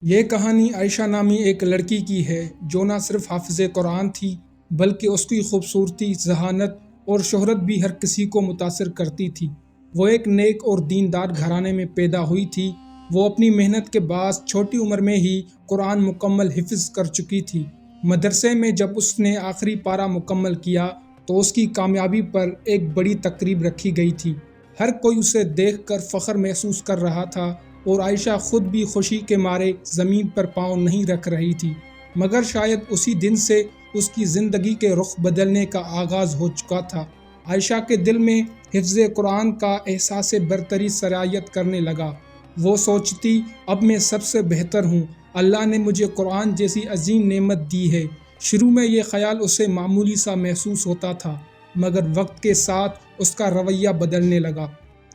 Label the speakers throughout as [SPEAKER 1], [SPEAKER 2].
[SPEAKER 1] یہ کہانی عائشہ نامی ایک لڑکی کی ہے جو نہ صرف حافظ قرآن تھی بلکہ اس کی خوبصورتی، ذہانت اور شہرت بھی ہر کسی کو متاثر کرتی تھی۔ وہ ایک نیک اور دیندار گھرانے میں پیدا ہوئی تھی۔ وہ اپنی محنت کے باعث چھوٹی عمر میں ہی قرآن مکمل حفظ کر چکی تھی۔ مدرسے میں جب اس نے آخری پارہ مکمل کیا تو اس کی کامیابی پر ایک بڑی تقریب رکھی گئی تھی۔ ہر کوئی اسے دیکھ کر فخر محسوس کر رہا تھا اور عائشہ خود بھی خوشی کے مارے زمین پر پاؤں نہیں رکھ رہی تھی۔ مگر شاید اسی دن سے اس کی زندگی کے رخ بدلنے کا آغاز ہو چکا تھا۔ عائشہ کے دل میں حفظ قرآن کا احساس برتری سرایت کرنے لگا۔ وہ سوچتی، اب میں سب سے بہتر ہوں، اللہ نے مجھے قرآن جیسی عظیم نعمت دی ہے۔ شروع میں یہ خیال اسے معمولی سا محسوس ہوتا تھا، مگر وقت کے ساتھ اس کا رویہ بدلنے لگا۔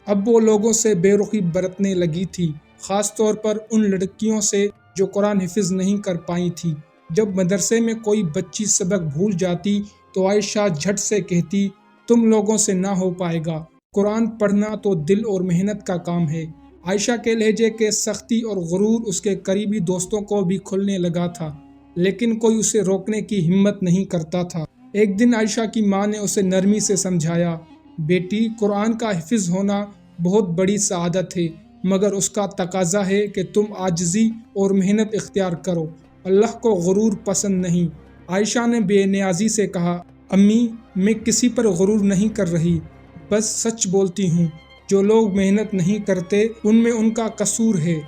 [SPEAKER 1] اب وہ لوگوں سے بے رخی برتنے لگی تھی، خاص طور پر ان لڑکیوں سے جو قرآن حفظ نہیں کر پائی تھی۔ جب مدرسے میں کوئی بچی سبق بھول جاتی تو عائشہ جھٹ سے کہتی، تم لوگوں سے نہ ہو پائے گا، قرآن پڑھنا تو دل اور محنت کا کام ہے۔ عائشہ کے لہجے کے سختی اور غرور اس کے قریبی دوستوں کو بھی کھلنے لگا تھا، لیکن کوئی اسے روکنے کی ہمت نہیں کرتا تھا۔ ایک دن عائشہ کی ماں نے اسے نرمی سے سمجھایا، بیٹی، قرآن کا حفظ ہونا بہت بڑی سعادت ہے، مگر اس کا تقاضا ہے کہ تم عاجزی اور محنت اختیار کرو، اللہ کو غرور پسند نہیں۔ عائشہ نے بے نیازی سے کہا، امی، میں کسی پر غرور نہیں کر رہی، بس سچ بولتی ہوں۔ جو لوگ محنت نہیں کرتے ان میں ان کا قصور ہے۔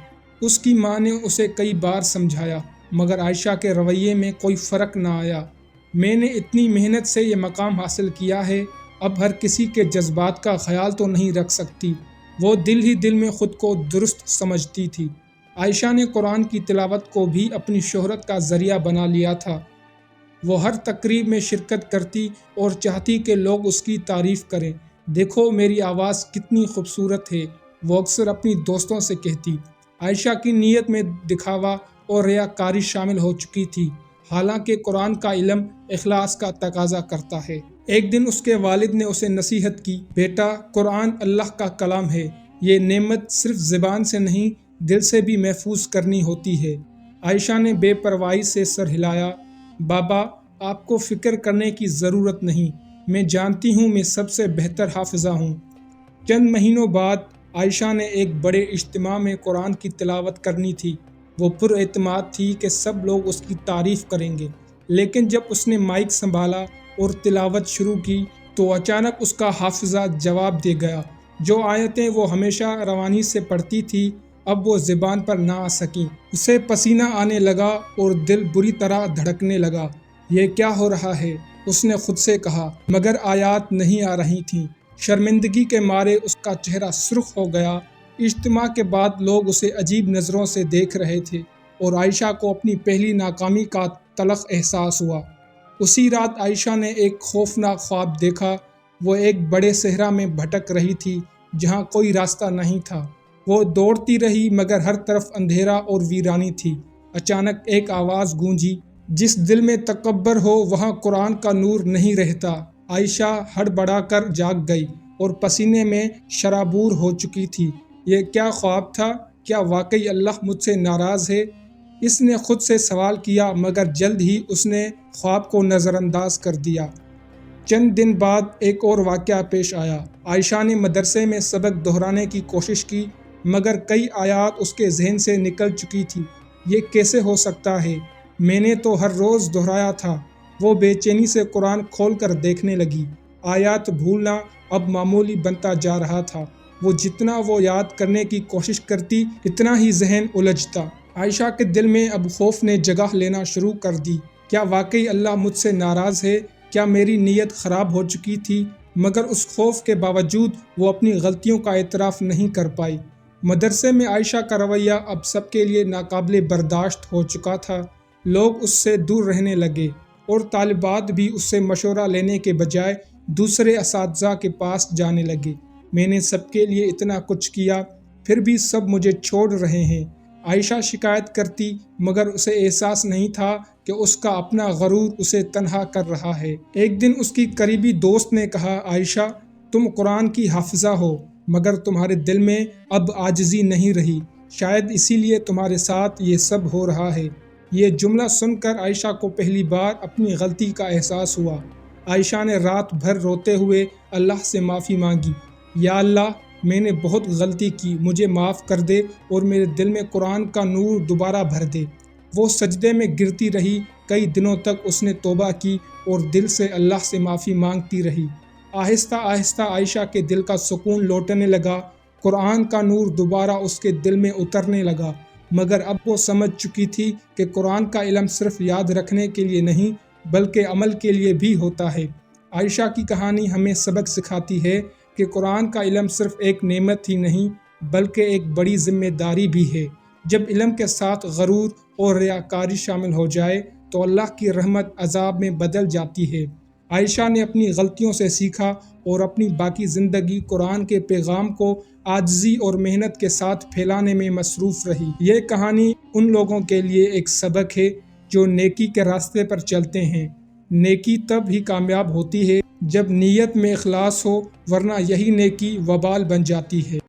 [SPEAKER 1] اس کی ماں نے اسے کئی بار سمجھایا، مگر عائشہ کے رویے میں کوئی فرق نہ آیا۔ میں نے اتنی محنت سے یہ مقام حاصل کیا ہے، اب ہر کسی کے جذبات کا خیال تو نہیں رکھ سکتی۔ وہ دل ہی دل میں خود کو درست سمجھتی تھی۔ عائشہ نے قرآن کی تلاوت کو بھی اپنی شہرت کا ذریعہ بنا لیا تھا۔ وہ ہر تقریب میں شرکت کرتی اور چاہتی کہ لوگ اس کی تعریف کریں۔ دیکھو میری آواز کتنی خوبصورت ہے، وہ اکثر اپنی دوستوں سے کہتی۔ عائشہ کی نیت میں دکھاوا اور ریاکاری شامل ہو چکی تھی، حالانکہ قرآن کا علم اخلاص کا تقاضا کرتا ہے۔ ایک دن اس کے والد نے اسے نصیحت کی، بیٹا، قرآن اللہ کا کلام ہے، یہ نعمت صرف زبان سے نہیں دل سے بھی محفوظ کرنی ہوتی ہے۔ عائشہ نے بے پرواہی سے سر ہلایا، بابا، آپ کو فکر کرنے کی ضرورت نہیں، میں جانتی ہوں میں سب سے بہتر حافظہ ہوں۔ چند مہینوں بعد عائشہ نے ایک بڑے اجتماع میں قرآن کی تلاوت کرنی تھی۔ وہ پر اعتماد تھی کہ سب لوگ اس کی تعریف کریں گے، لیکن جب اس نے مائک سنبھالا اور تلاوت شروع کی تو اچانک اس کا حافظہ جواب دے گیا۔ جو آیتیں وہ ہمیشہ روانی سے پڑھتی تھی اب وہ زبان پر نہ آ سکیں۔ اسے پسینہ آنے لگا اور دل بری طرح دھڑکنے لگا۔ یہ کیا ہو رہا ہے؟ اس نے خود سے کہا، مگر آیات نہیں آ رہی تھیں۔ شرمندگی کے مارے اس کا چہرہ سرخ ہو گیا۔ اجتماع کے بعد لوگ اسے عجیب نظروں سے دیکھ رہے تھے اور عائشہ کو اپنی پہلی ناکامی کا تلخ احساس ہوا۔ اسی رات عائشہ نے ایک خوفناک خواب دیکھا۔ وہ ایک بڑے صحرا میں بھٹک رہی تھی جہاں کوئی راستہ نہیں تھا۔ وہ دوڑتی رہی مگر ہر طرف اندھیرا اور ویرانی تھی۔ اچانک ایک آواز گونجی، جس دل میں تکبر ہو وہاں قرآن کا نور نہیں رہتا۔ عائشہ ہڑبڑا کر جاگ گئی اور پسینے میں شرابور ہو چکی تھی۔ یہ کیا خواب تھا؟ کیا واقعی اللہ مجھ سے ناراض ہے؟ اس نے خود سے سوال کیا، مگر جلد ہی اس نے خواب کو نظر انداز کر دیا۔ چند دن بعد ایک اور واقعہ پیش آیا۔ عائشہ نے مدرسے میں سبق دہرانے کی کوشش کی، مگر کئی آیات اس کے ذہن سے نکل چکی تھی۔ یہ کیسے ہو سکتا ہے؟ میں نے تو ہر روز دہرایا تھا۔ وہ بے چینی سے قرآن کھول کر دیکھنے لگی۔ آیات بھولنا اب معمولی بنتا جا رہا تھا۔ جتنا وہ یاد کرنے کی کوشش کرتی اتنا ہی ذہن الجھتا۔ عائشہ کے دل میں اب خوف نے جگہ لینا شروع کر دی۔ کیا واقعی اللہ مجھ سے ناراض ہے؟ کیا میری نیت خراب ہو چکی تھی؟ مگر اس خوف کے باوجود وہ اپنی غلطیوں کا اعتراف نہیں کر پائی۔ مدرسے میں عائشہ کا رویہ اب سب کے لیے ناقابل برداشت ہو چکا تھا۔ لوگ اس سے دور رہنے لگے اور طالبات بھی اس سے مشورہ لینے کے بجائے دوسرے اساتذہ کے پاس جانے لگے۔ میں نے سب کے لیے اتنا کچھ کیا، پھر بھی سب مجھے چھوڑ رہے ہیں، عائشہ شکایت کرتی، مگر اسے احساس نہیں تھا کہ اس کا اپنا غرور اسے تنہا کر رہا ہے۔ ایک دن اس کی قریبی دوست نے کہا، عائشہ، تم قرآن کی حافظہ ہو، مگر تمہارے دل میں اب عاجزی نہیں رہی۔ شاید اسی لیے تمہارے ساتھ یہ سب ہو رہا ہے۔ یہ جملہ سن کر عائشہ کو پہلی بار اپنی غلطی کا احساس ہوا۔ عائشہ نے رات بھر روتے ہوئے اللہ سے معافی مانگی، یا اللہ، میں نے بہت غلطی کی، مجھے معاف کر دے اور میرے دل میں قرآن کا نور دوبارہ بھر دے۔ وہ سجدے میں گرتی رہی، کئی دنوں تک اس نے توبہ کی اور دل سے اللہ سے معافی مانگتی رہی۔ آہستہ آہستہ عائشہ کے دل کا سکون لوٹنے لگا، قرآن کا نور دوبارہ اس کے دل میں اترنے لگا، مگر اب وہ سمجھ چکی تھی کہ قرآن کا علم صرف یاد رکھنے کے لیے نہیں بلکہ عمل کے لیے بھی ہوتا ہے۔ عائشہ کی کہانی ہمیں سبق سکھاتی ہے کہ قرآن کا علم صرف ایک نعمت ہی نہیں بلکہ ایک بڑی ذمہ داری بھی ہے۔ جب علم کے ساتھ غرور اور ریاکاری شامل ہو جائے تو اللہ کی رحمت عذاب میں بدل جاتی ہے۔ عائشہ نے اپنی غلطیوں سے سیکھا اور اپنی باقی زندگی قرآن کے پیغام کو عاجزی اور محنت کے ساتھ پھیلانے میں مصروف رہی۔ یہ کہانی ان لوگوں کے لیے ایک سبق ہے جو نیکی کے راستے پر چلتے ہیں۔ نیکی تب ہی کامیاب ہوتی ہے جب نیت میں اخلاص ہو، ورنہ یہی نیکی وبال بن جاتی ہے۔